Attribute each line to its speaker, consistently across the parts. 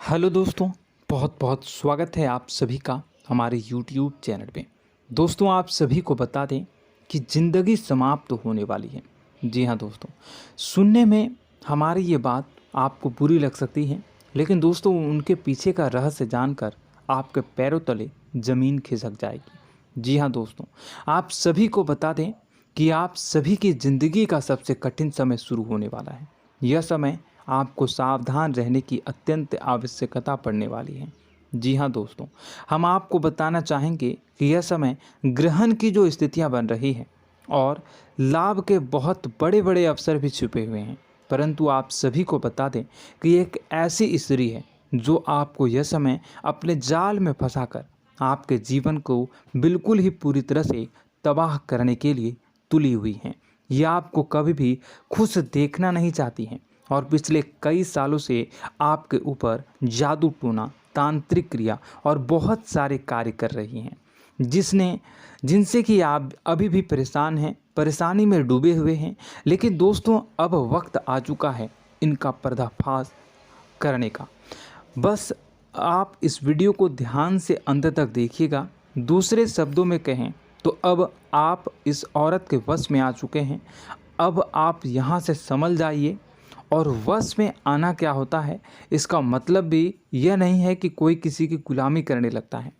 Speaker 1: Hello दोस्तों, बहुत बहुत स्वागत है आप सभी का हमारे YouTube चैनल पे। दोस्तों, आप सभी को बता दें कि ज़िंदगी समाप्त होने वाली है। जी हाँ दोस्तों, सुनने में हमारी ये बात आपको बुरी लग सकती है, लेकिन दोस्तों उनके पीछे का रहस्य जानकर आपके पैरों तले ज़मीन खिसक जाएगी। जी हाँ दोस्तों, आप सभी को बता दें कि आप सभी की ज़िंदगी का सबसे कठिन समय शुरू होने वाला है। यह समय आपको सावधान रहने की अत्यंत आवश्यकता पड़ने वाली है। जी हाँ दोस्तों, हम आपको बताना चाहेंगे कि यह समय ग्रहण की जो स्थितियां बन रही है और लाभ के बहुत बड़े बड़े अवसर भी छुपे हुए हैं। परंतु आप सभी को बता दें कि एक ऐसी स्त्री है जो आपको यह समय अपने जाल में फंसाकर आपके जीवन को बिल्कुल ही पूरी तरह से तबाह करने के लिए तुली हुई हैं। यह आपको कभी भी खुश देखना नहीं चाहती हैं और पिछले कई सालों से आपके ऊपर जादू टोना, तांत्रिक क्रिया और बहुत सारे कार्य कर रही हैं, जिनसे कि आप अभी भी परेशान हैं, परेशानी में डूबे हुए हैं। लेकिन दोस्तों, अब वक्त आ चुका है इनका पर्दाफाश करने का। बस आप इस वीडियो को ध्यान से अंत तक देखिएगा। दूसरे शब्दों में कहें तो अब आप इस औरत के वश में आ चुके हैं। अब आप यहाँ से संभल जाइए। और वश में आना क्या होता है, इसका मतलब भी यह नहीं है कि कोई किसी की गुलामी करने लगता है।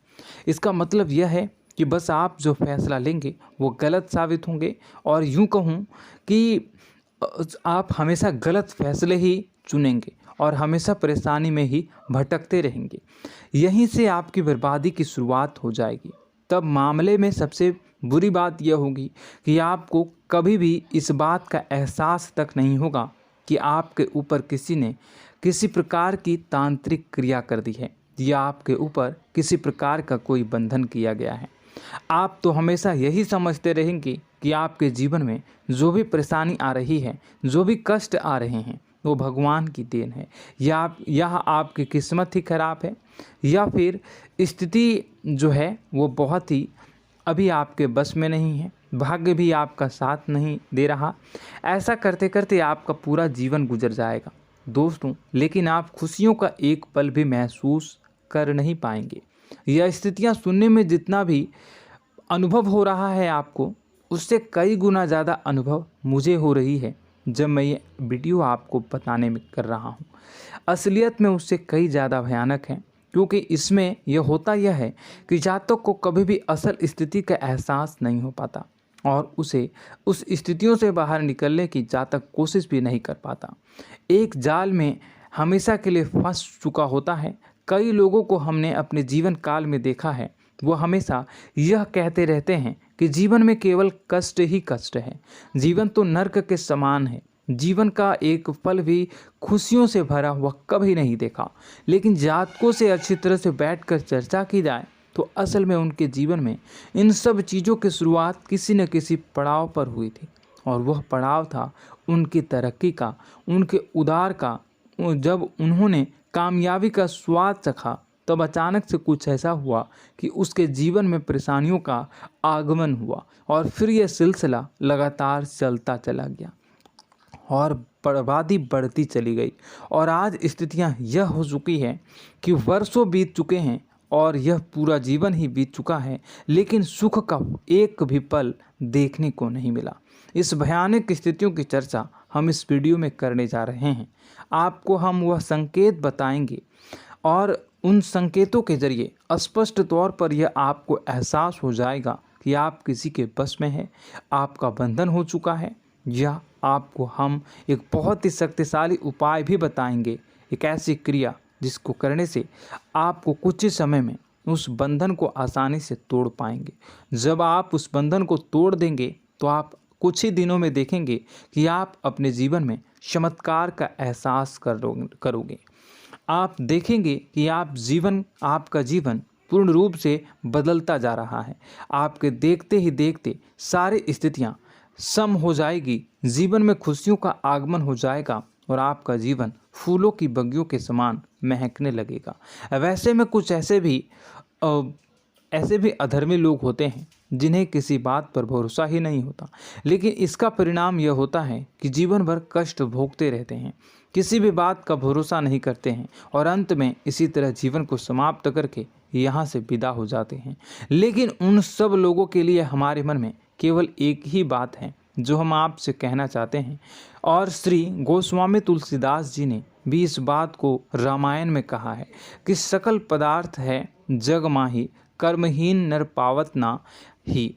Speaker 1: इसका मतलब यह है कि बस आप जो फैसला लेंगे वो गलत साबित होंगे, और यूँ कहूँ कि आप हमेशा गलत फैसले ही चुनेंगे और हमेशा परेशानी में ही भटकते रहेंगे। यहीं से आपकी बर्बादी की शुरुआत हो जाएगी। तब मामले में सबसे बुरी बात यह होगी कि आपको कभी भी इस बात का एहसास तक नहीं होगा कि आपके ऊपर किसी ने किसी प्रकार की तांत्रिक क्रिया कर दी है या आपके ऊपर किसी प्रकार का कोई बंधन किया गया है। आप तो हमेशा यही समझते रहेंगे कि आपके जीवन में जो भी परेशानी आ रही है, जो भी कष्ट आ रहे हैं, वो भगवान की देन है, या आपकी किस्मत ही खराब है, या फिर स्थिति जो है वो बहुत ही अभी आपके बस में नहीं है, भाग्य भी आपका साथ नहीं दे रहा। ऐसा करते करते आपका पूरा जीवन गुजर जाएगा दोस्तों, लेकिन आप खुशियों का एक पल भी महसूस कर नहीं पाएंगे। यह स्थितियां सुनने में जितना भी अनुभव हो रहा है आपको, उससे कई गुना ज़्यादा अनुभव मुझे हो रही है जब मैं ये वीडियो आपको बताने में कर रहा हूँ। असलियत में उससे कई ज़्यादा भयानक है, क्योंकि इसमें यह होता यह है कि जातक को कभी भी असल स्थिति का एहसास नहीं हो पाता और उसे उस स्थितियों से बाहर निकलने की जातक कोशिश भी नहीं कर पाता। एक जाल में हमेशा के लिए फंस चुका होता है। कई लोगों को हमने अपने जीवन काल में देखा है, वो हमेशा यह कहते रहते हैं कि जीवन में केवल कष्ट ही कष्ट है, जीवन तो नर्क के समान है, जीवन का एक पल भी खुशियों से भरा हुआ कभी नहीं देखा। लेकिन जातकों से अच्छी तरह से बैठकर चर्चा की जाए तो असल में उनके जीवन में इन सब चीज़ों की शुरुआत किसी न किसी पड़ाव पर हुई थी, और वह पड़ाव था उनकी तरक्की का, उनके उदार का। जब उन्होंने कामयाबी का स्वाद चखा, तब अचानक से कुछ ऐसा हुआ कि उसके जीवन में परेशानियों का आगमन हुआ, और फिर यह सिलसिला लगातार चलता चला गया और बर्बादी बढ़ती चली गई। और आज स्थितियां यह हो चुकी है कि वर्षों बीत चुके हैं और यह पूरा जीवन ही बीत चुका है, लेकिन सुख का एक भी पल देखने को नहीं मिला। इस भयानक स्थितियों की चर्चा हम इस वीडियो में करने जा रहे हैं। आपको हम वह संकेत बताएंगे और उन संकेतों के जरिए स्पष्ट तौर पर यह आपको एहसास हो जाएगा कि आप किसी के बस में हैं, आपका बंधन हो चुका है, या आपको हम एक बहुत ही शक्तिशाली उपाय भी बताएंगे, एक ऐसी क्रिया जिसको करने से आपको कुछ ही समय में उस बंधन को आसानी से तोड़ पाएंगे। जब आप उस बंधन को तोड़ देंगे तो आप कुछ ही दिनों में देखेंगे कि आप अपने जीवन में चमत्कार का एहसास करोगे। आप देखेंगे कि आपका जीवन पूर्ण रूप से बदलता जा रहा है। आपके देखते ही देखते सारी स्थितियां सम हो जाएगी, जीवन में खुशियों का आगमन हो जाएगा और आपका जीवन फूलों की बगियों के समान महकने लगेगा। वैसे में कुछ ऐसे भी अधर्मी लोग होते हैं जिन्हें किसी बात पर भरोसा ही नहीं होता, लेकिन इसका परिणाम यह होता है कि जीवन भर कष्ट भोगते रहते हैं, किसी भी बात का भरोसा नहीं करते हैं और अंत में इसी तरह जीवन को समाप्त करके यहाँ से विदा हो जाते हैं। लेकिन उन सब लोगों के लिए हमारे मन में केवल एक ही बात है जो हम आपसे कहना चाहते हैं, और श्री गोस्वामी तुलसीदास जी ने भी इस बात को रामायण में कहा है कि सकल पदार्थ है जग माही, कर्महीन नर पावत ना ही।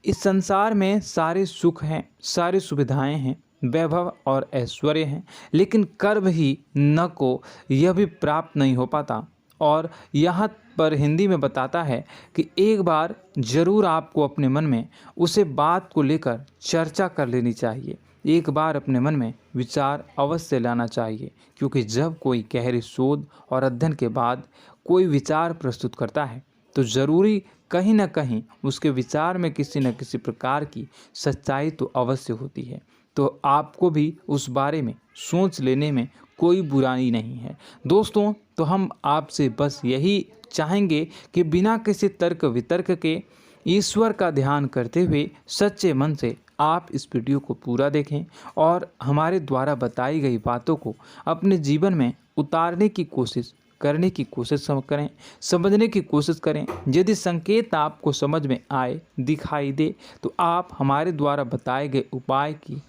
Speaker 1: इस संसार में सारे सुख हैं, सारी सुविधाएं हैं, वैभव और ऐश्वर्य हैं, लेकिन कर्म ही न को यह भी प्राप्त नहीं हो पाता। और यहाँ पर हिंदी में बताता है कि एक बार जरूर आपको अपने मन में उसे बात को लेकर चर्चा कर लेनी चाहिए, एक बार अपने मन में विचार अवश्य लाना चाहिए, क्योंकि जब कोई गहरी शोध और अध्ययन के बाद कोई विचार प्रस्तुत करता है तो ज़रूरी कहीं न कहीं उसके विचार में किसी न किसी प्रकार की सच्चाई तो अवश्य होती है। तो आपको भी उस बारे में सोच लेने में कोई बुराई नहीं है। दोस्तों, तो हम आपसे बस यही चाहेंगे कि बिना किसी तर्क वितर्क के ईश्वर का ध्यान करते हुए सच्चे मन से आप इस वीडियो को पूरा देखें और हमारे द्वारा बताई गई बातों को अपने जीवन में उतारने की कोशिश करने की कोशिश करें, समझने की कोशिश करें। यदि संकेत आपको समझ में आए, दिखाई दे, तो आप हमारे द्वारा बताए गए उपाय की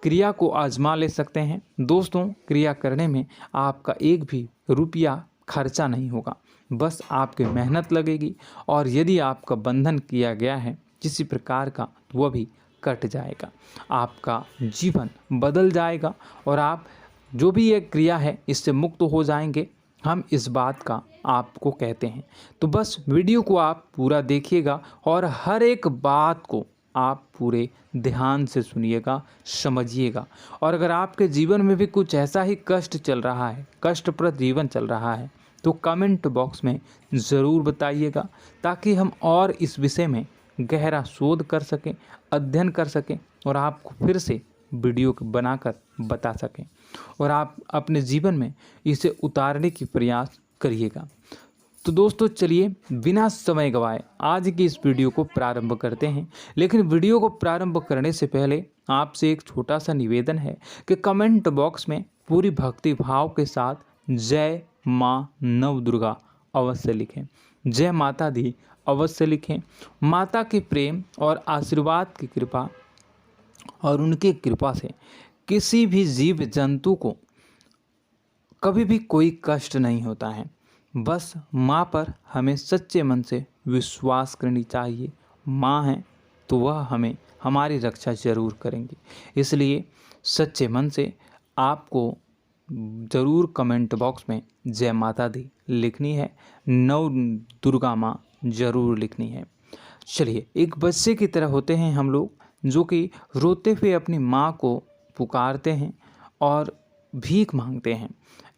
Speaker 1: क्रिया को आजमा ले सकते हैं। दोस्तों, क्रिया करने में आपका एक भी रुपया खर्चा नहीं होगा, बस आपकी मेहनत लगेगी, और यदि आपका बंधन किया गया है किसी प्रकार का तो वह भी कट जाएगा, आपका जीवन बदल जाएगा और आप जो भी ये क्रिया है इससे मुक्त हो जाएंगे। हम इस बात का आपको कहते हैं। तो बस वीडियो को आप पूरा देखिएगा और हर एक बात को आप पूरे ध्यान से सुनिएगा, समझिएगा। और अगर आपके जीवन में भी कुछ ऐसा ही कष्ट चल रहा है, कष्टप्रद जीवन चल रहा है, तो कमेंट बॉक्स में ज़रूर बताइएगा, ताकि हम और इस विषय में गहरा शोध कर सकें, अध्ययन कर सकें और आपको फिर से वीडियो बनाकर बता सकें और आप अपने जीवन में इसे उतारने की प्रयास करिएगा। तो दोस्तों, चलिए बिना समय गवाए आज की इस वीडियो को प्रारंभ करते हैं। लेकिन वीडियो को प्रारंभ करने से पहले आपसे एक छोटा सा निवेदन है कि कमेंट बॉक्स में पूरी भक्ति भाव के साथ जय माँ नव दुर्गा अवश्य लिखें, जय माता दी अवश्य लिखें। माता के प्रेम और आशीर्वाद की कृपा और उनकी कृपा से किसी भी जीव जंतु को कभी भी कोई कष्ट नहीं होता है। बस माँ पर हमें सच्चे मन से विश्वास करनी चाहिए। माँ है तो वह हमें हमारी रक्षा जरूर करेंगी। इसलिए सच्चे मन से आपको ज़रूर कमेंट बॉक्स में जय माता दी लिखनी है, नव दुर्गा माँ ज़रूर लिखनी है। चलिए, एक बच्चे की तरह होते हैं हम लोग, जो कि रोते हुए अपनी माँ को पुकारते हैं और भीख मांगते हैं।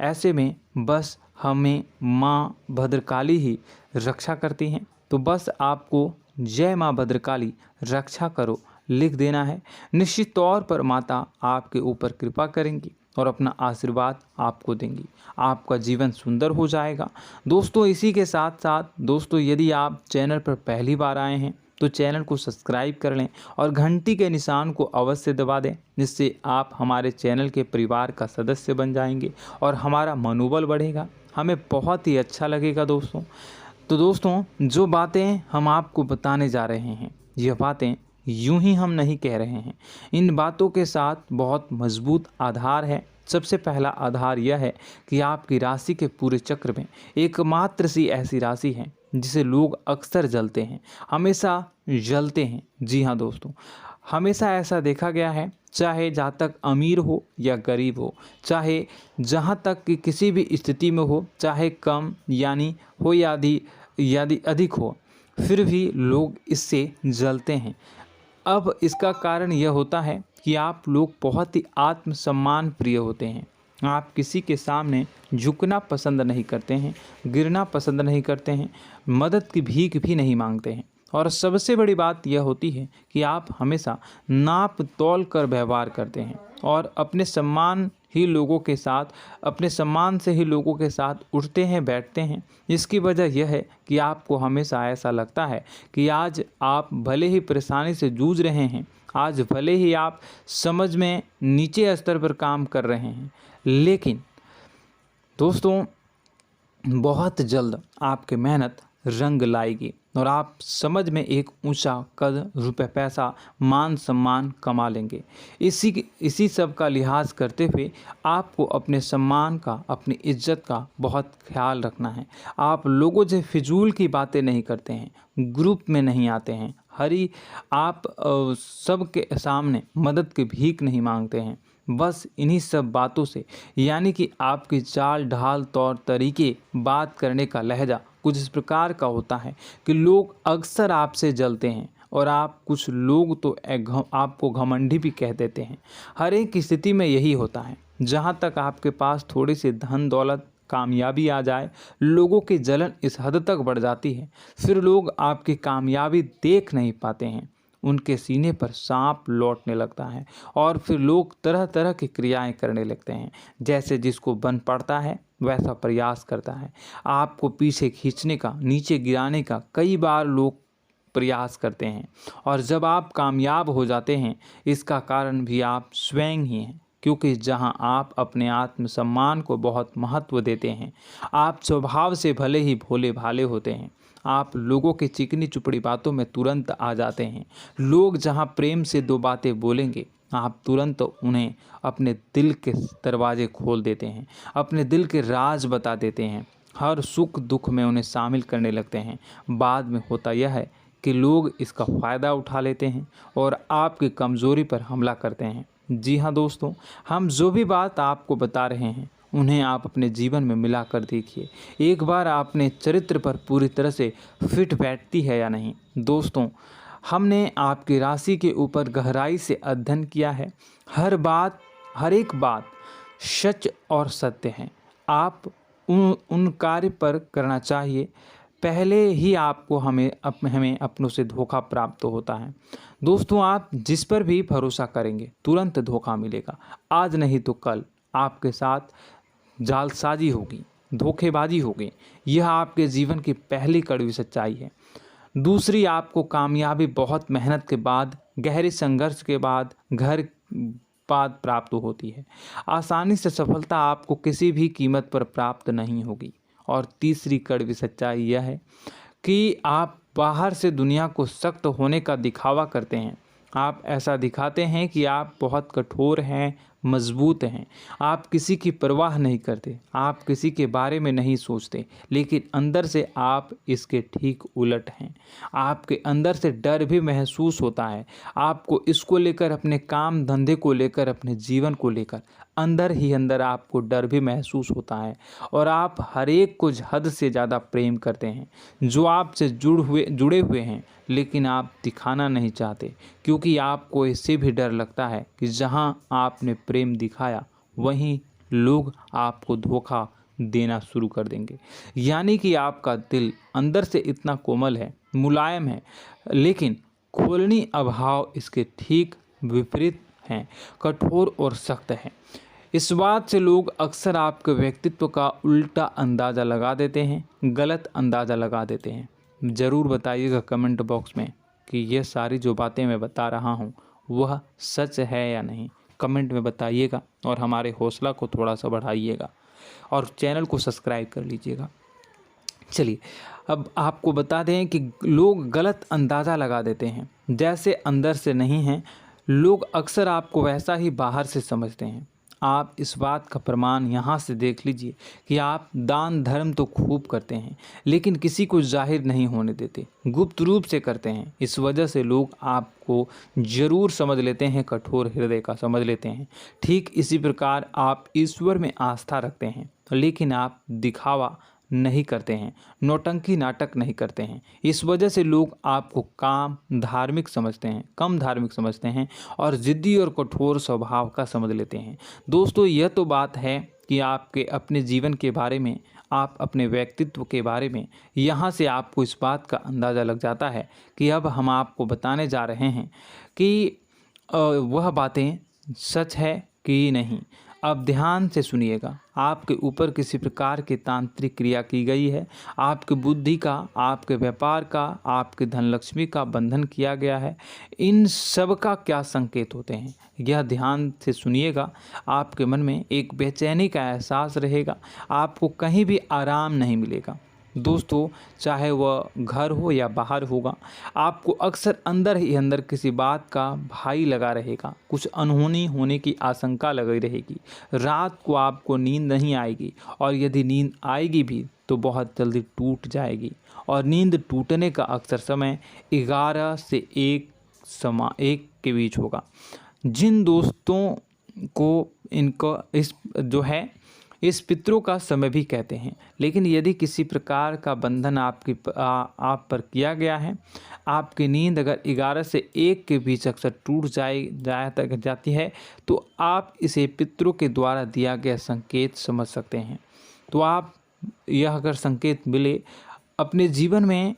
Speaker 1: ऐसे में बस हमें माँ भद्रकाली ही रक्षा करती हैं। तो बस आपको जय माँ भद्रकाली रक्षा करो लिख देना है। निश्चित तौर पर माता आपके ऊपर कृपा करेंगी और अपना आशीर्वाद आपको देंगी, आपका जीवन सुंदर हो जाएगा। दोस्तों, इसी के साथ साथ दोस्तों, यदि आप चैनल पर पहली बार आए हैं तो चैनल को सब्सक्राइब कर लें और घंटी के निशान को अवश्य दबा दें, जिससे आप हमारे चैनल के परिवार का सदस्य बन जाएंगे और हमारा मनोबल बढ़ेगा, हमें बहुत ही अच्छा लगेगा दोस्तों। तो दोस्तों, जो बातें हम आपको बताने जा रहे हैं, यह बातें यूं ही हम नहीं कह रहे हैं। इन बातों के साथ बहुत मजबूत आधार है। सबसे पहला आधार यह है कि आपकी राशि के पूरे चक्र में एकमात्र सी ऐसी राशि है जिसे लोग अक्सर जलते हैं, हमेशा जलते हैं। जी हाँ दोस्तों, हमेशा ऐसा देखा गया है, चाहे जहाँ तक अमीर हो या गरीब हो, चाहे जहाँ तक कि किसी भी स्थिति में हो, चाहे कम यानी हो या अधिक हो, फिर भी लोग इससे जलते हैं। अब इसका कारण यह होता है कि आप लोग बहुत ही आत्मसम्मान प्रिय होते हैं। आप किसी के सामने झुकना पसंद नहीं करते हैं, गिरना पसंद नहीं करते हैं, मदद की भीख भी नहीं मांगते हैं और सबसे बड़ी बात यह होती है कि आप हमेशा नाप तौल कर व्यवहार करते हैं और अपने सम्मान से ही लोगों के साथ उठते हैं बैठते हैं। इसकी वजह यह है कि आपको हमेशा ऐसा लगता है कि आज आप भले ही परेशानी से जूझ रहे हैं, आज भले ही आप समझ में नीचे स्तर पर काम कर रहे हैं, लेकिन दोस्तों बहुत जल्द आपकी मेहनत रंग लाएगी और आप समझ में एक ऊंचा कद, रुपए, पैसा, मान सम्मान कमा लेंगे। इसी सब का लिहाज करते हुए आपको अपने सम्मान का, अपनी इज्जत का बहुत ख्याल रखना है। आप लोगों से फिजूल की बातें नहीं करते हैं, ग्रुप में नहीं आते हैं, आप सबके सामने मदद की भीख नहीं मांगते हैं। बस इन्हीं सब बातों से, यानी कि आपकी चाल ढाल, तौर तरीके, बात करने का लहजा कुछ इस प्रकार का होता है कि लोग अक्सर आपसे जलते हैं और कुछ लोग तो आपको घमंडी भी कह देते हैं। हर एक स्थिति में यही होता है। जहाँ तक आपके पास थोड़ी सी धन दौलत, कामयाबी आ जाए, लोगों की जलन इस हद तक बढ़ जाती है, फिर लोग आपकी कामयाबी देख नहीं पाते हैं, उनके सीने पर सांप लौटने लगता है और फिर लोग तरह तरह की क्रियाएं करने लगते हैं। जैसे जिसको बन पड़ता है वैसा प्रयास करता है। आपको पीछे खींचने का, नीचे गिराने का कई बार लोग प्रयास करते हैं और जब आप कामयाब हो जाते हैं, इसका कारण भी आप स्वयं ही हैं। क्योंकि जहां आप अपने आत्मसम्मान को बहुत महत्व देते हैं, आप स्वभाव से भले ही भोले भाले होते हैं, आप लोगों की चिकनी चुपड़ी बातों में तुरंत आ जाते हैं। लोग जहां प्रेम से दो बातें बोलेंगे, आप तुरंत उन्हें अपने दिल के दरवाजे खोल देते हैं, अपने दिल के राज बता देते हैं, हर सुख दुख में उन्हें शामिल करने लगते हैं। बाद में होता यह है कि लोग इसका फ़ायदा उठा लेते हैं और आपकी कमज़ोरी पर हमला करते हैं। जी हाँ दोस्तों, हम जो भी बात आपको बता रहे हैं उन्हें आप अपने जीवन में मिला कर देखिए। एक बार आपने चरित्र पर पूरी तरह से फिट बैठती है या नहीं। दोस्तों, हमने आपकी राशि के ऊपर गहराई से अध्ययन किया है। हर एक बात सच और सत्य है। आप उन कार्य पर करना चाहिए, पहले ही आपको हमें अपनों से धोखा प्राप्त होता है। दोस्तों, आप जिस पर भी भरोसा करेंगे तुरंत धोखा मिलेगा। आज नहीं तो कल आपके साथ जालसाजी होगी, धोखेबाजी होगी। यह आपके जीवन की पहली कड़वी सच्चाई है। दूसरी, आपको कामयाबी बहुत मेहनत के बाद, गहरे संघर्ष के बाद प्राप्त होती है। आसानी से सफलता आपको किसी भी कीमत पर प्राप्त नहीं होगी। और तीसरी कड़वी सच्चाई यह है कि आप बाहर से दुनिया को सख्त होने का दिखावा करते हैं। आप ऐसा दिखाते हैं कि आप बहुत कठोर हैं, मजबूत हैं, आप किसी की परवाह नहीं करते, आप किसी के बारे में नहीं सोचते, लेकिन अंदर से आप इसके ठीक उलट हैं। आपके अंदर से डर भी महसूस होता है। आपको इसको लेकर, अपने काम धंधे को लेकर, अपने जीवन को लेकर अंदर ही अंदर आपको डर भी महसूस होता है और आप हर एक को हद से ज़्यादा प्रेम करते हैं, जो आपसे जुड़े हुए हैं, लेकिन आप दिखाना नहीं चाहते, क्योंकि आपको इससे भी डर लगता है कि जहां आपने प्रेम दिखाया वहीं लोग आपको धोखा देना शुरू कर देंगे। यानी कि आपका दिल अंदर से इतना कोमल है, मुलायम है, लेकिन खोलनी अभाव इसके ठीक विपरीत हैं, कठोर और सख्त हैं। इस बात से लोग अक्सर आपके व्यक्तित्व का उल्टा अंदाज़ा लगा देते हैं, गलत अंदाज़ा लगा देते हैं। ज़रूर बताइएगा कमेंट बॉक्स में कि ये सारी जो बातें मैं बता रहा हूँ वह सच है या नहीं। कमेंट में बताइएगा और हमारे हौसला को थोड़ा सा बढ़ाइएगा और चैनल को सब्सक्राइब कर लीजिएगा। चलिए, अब आपको बता दें कि लोग गलत अंदाज़ा लगा देते हैं। जैसे अंदर से नहीं हैं, लोग अक्सर आपको वैसा ही बाहर से समझते हैं। आप इस बात का प्रमाण यहाँ से देख लीजिए कि आप दान धर्म तो खूब करते हैं, लेकिन किसी को जाहिर नहीं होने देते, गुप्त रूप से करते हैं। इस वजह से लोग आपको ज़रूर समझ लेते हैं, कठोर हृदय का समझ लेते हैं। ठीक इसी प्रकार आप ईश्वर में आस्था रखते हैं, लेकिन आप दिखावा नहीं करते हैं, नौटंकी नाटक नहीं करते हैं। इस वजह से लोग आपको कम धार्मिक समझते हैं और ज़िद्दी और कठोर स्वभाव का समझ लेते हैं। दोस्तों, यह तो बात है कि आपके अपने जीवन के बारे में, आप अपने व्यक्तित्व के बारे में, यहाँ से आपको इस बात का अंदाज़ा लग जाता है कि अब हम आपको बताने जा रहे हैं कि वह बातें सच है कि नहीं। अब ध्यान से सुनिएगा। आपके ऊपर किसी प्रकार की तांत्रिक क्रिया की गई है, आपकी बुद्धि का, आपके व्यापार का, आपके धनलक्ष्मी का बंधन किया गया है। इन सब का क्या संकेत होते हैं, यह ध्यान से सुनिएगा। आपके मन में एक बेचैनी का एहसास रहेगा, आपको कहीं भी आराम नहीं मिलेगा। दोस्तों, चाहे वह घर हो या बाहर होगा, आपको अक्सर अंदर ही अंदर किसी बात का भय लगा रहेगा, कुछ अनहोनी होने की आशंका लगी रहेगी। रात को आपको नींद नहीं आएगी, और यदि नींद आएगी भी तो बहुत जल्दी टूट जाएगी, और नींद टूटने का अक्सर समय 11 से 1 के बीच होगा। जिन दोस्तों को इनको इस पितरों का समय भी कहते हैं। लेकिन यदि किसी प्रकार का बंधन आप पर किया गया है, आपकी नींद अगर 11 से 1 के बीच अक्सर टूट जाती है, तो आप इसे पितरों के द्वारा दिया गया संकेत समझ सकते हैं। तो आप यह अगर संकेत मिले अपने जीवन में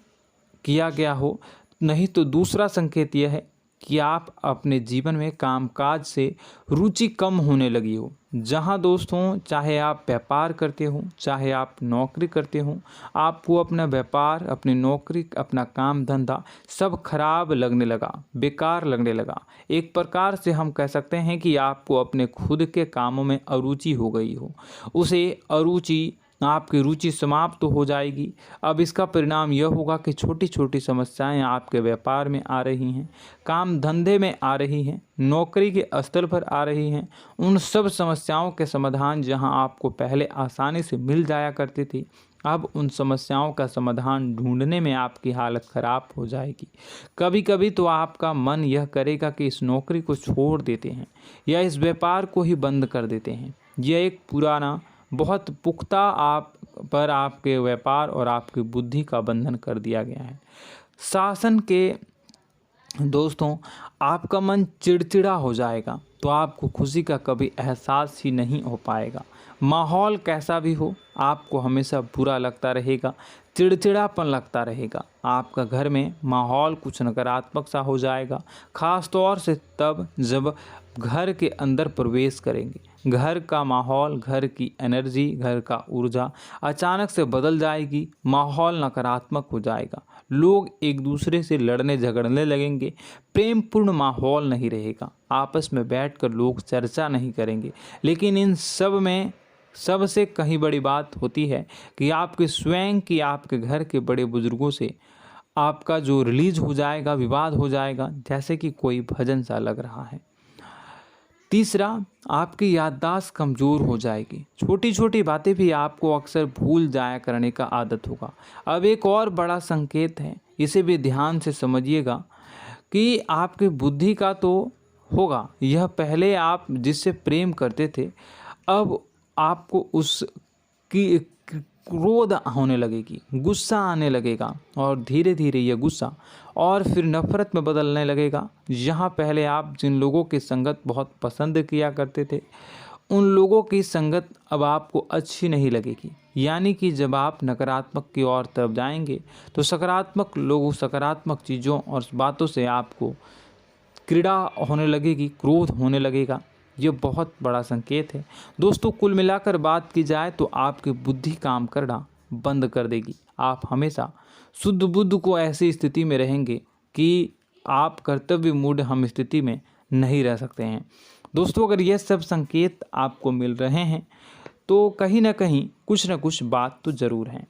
Speaker 1: किया गया हो, नहीं तो दूसरा संकेत यह है कि आप अपने जीवन में कामकाज से रुचि कम होने लगी हो। जहां दोस्तों, चाहे आप व्यापार करते हो, चाहे आप नौकरी करते हो, आपको अपना व्यापार, अपनी नौकरी, अपना काम धंधा सब खराब लगने लगा, बेकार लगने लगा। एक प्रकार से हम कह सकते हैं कि आपको अपने खुद के कामों में अरुचि हो गई हो। उसे अरुचि, आपकी रुचि समाप्त तो हो जाएगी। अब इसका परिणाम यह होगा कि छोटी छोटी समस्याएं आपके व्यापार में आ रही हैं, काम धंधे में आ रही हैं, नौकरी के स्तर पर आ रही हैं। उन सब समस्याओं के समाधान जहां आपको पहले आसानी से मिल जाया करती थी, अब उन समस्याओं का समाधान ढूंढने में आपकी हालत ख़राब हो जाएगी। कभी कभी तो आपका मन यह करेगा कि इस नौकरी को छोड़ देते हैं या इस व्यापार को ही बंद कर देते हैं। यह एक पुराना, बहुत पुख्ता आपके व्यापार और आपकी बुद्धि का बंधन कर दिया गया है। शासन के दोस्तों, आपका मन चिड़चिड़ा हो जाएगा, तो आपको खुशी का कभी एहसास ही नहीं हो पाएगा। माहौल कैसा भी हो, आपको हमेशा बुरा लगता रहेगा, चिड़चिड़ापन लगता रहेगा। आपका घर में माहौल कुछ नकारात्मक सा हो जाएगा, ख़ास तौर से तब जब घर के अंदर प्रवेश करेंगे। घर का माहौल, घर की एनर्जी, घर का ऊर्जा अचानक से बदल जाएगी, माहौल नकारात्मक हो जाएगा। लोग एक दूसरे से लड़ने झगड़ने लगेंगे, प्रेमपूर्ण माहौल नहीं रहेगा, आपस में बैठकर लोग चर्चा नहीं करेंगे। लेकिन इन सब में सबसे कहीं बड़ी बात होती है कि आपके स्वयं की, आपके घर के बड़े बुजुर्गों से आपका जो रिलीज हो जाएगा, विवाद हो जाएगा, जैसे कि कोई भजन सा लग रहा है। तीसरा, आपकी याददाश्त कमज़ोर हो जाएगी, छोटी छोटी बातें भी आपको अक्सर भूल जाया करने का आदत होगा। अब एक और बड़ा संकेत है, इसे भी ध्यान से समझिएगा कि आपकी बुद्धि का तो होगा, यह पहले आप जिससे प्रेम करते थे, अब आपको उसकी क्रोध होने लगेगी, गुस्सा आने लगेगा, और धीरे धीरे यह गुस्सा और फिर नफरत में बदलने लगेगा। यहाँ पहले आप जिन लोगों की संगत बहुत पसंद किया करते थे, उन लोगों की संगत अब आपको अच्छी नहीं लगेगी। यानी कि जब आप नकारात्मक की ओर तरफ जाएंगे, तो सकारात्मक लोगों, सकारात्मक चीज़ों और बातों से आपको क्रीड़ा होने लगेगी, क्रोध होने लगेगा। ये बहुत बड़ा संकेत है दोस्तों। कुल मिलाकर बात की जाए तो आपकी बुद्धि काम करना बंद कर देगी। आप हमेशा शुद्ध बुद्ध को ऐसी स्थिति में रहेंगे कि आप कर्तव्य मूढ़ हम स्थिति में नहीं रह सकते हैं। दोस्तों, अगर ये सब संकेत आपको मिल रहे हैं तो कहीं ना कहीं कुछ ना कुछ बात तो ज़रूर है।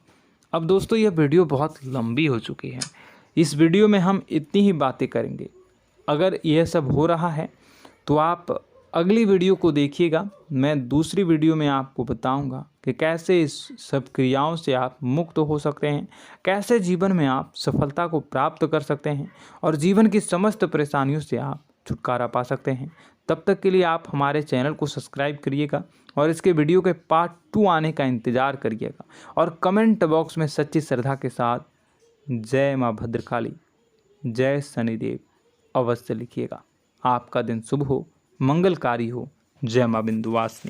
Speaker 1: अब दोस्तों, यह वीडियो बहुत लंबी हो चुकी है, इस वीडियो में हम इतनी ही बातें करेंगे। अगर यह सब हो रहा है तो आप अगली वीडियो को देखिएगा। मैं दूसरी वीडियो में आपको बताऊंगा कि कैसे इस सब क्रियाओं से आप मुक्त हो सकते हैं, कैसे जीवन में आप सफलता को प्राप्त कर सकते हैं और जीवन की समस्त परेशानियों से आप छुटकारा पा सकते हैं। तब तक के लिए आप हमारे चैनल को सब्सक्राइब करिएगा और इसके वीडियो के पार्ट 2 आने का इंतज़ार करिएगा, और कमेंट बॉक्स में सच्ची श्रद्धा के साथ जय माँ भद्रकाली, जय शनिदेव अवश्य लिखिएगा। आपका दिन शुभ हो, मंगलकारी हो। जय माँ विंध्यवासिनी।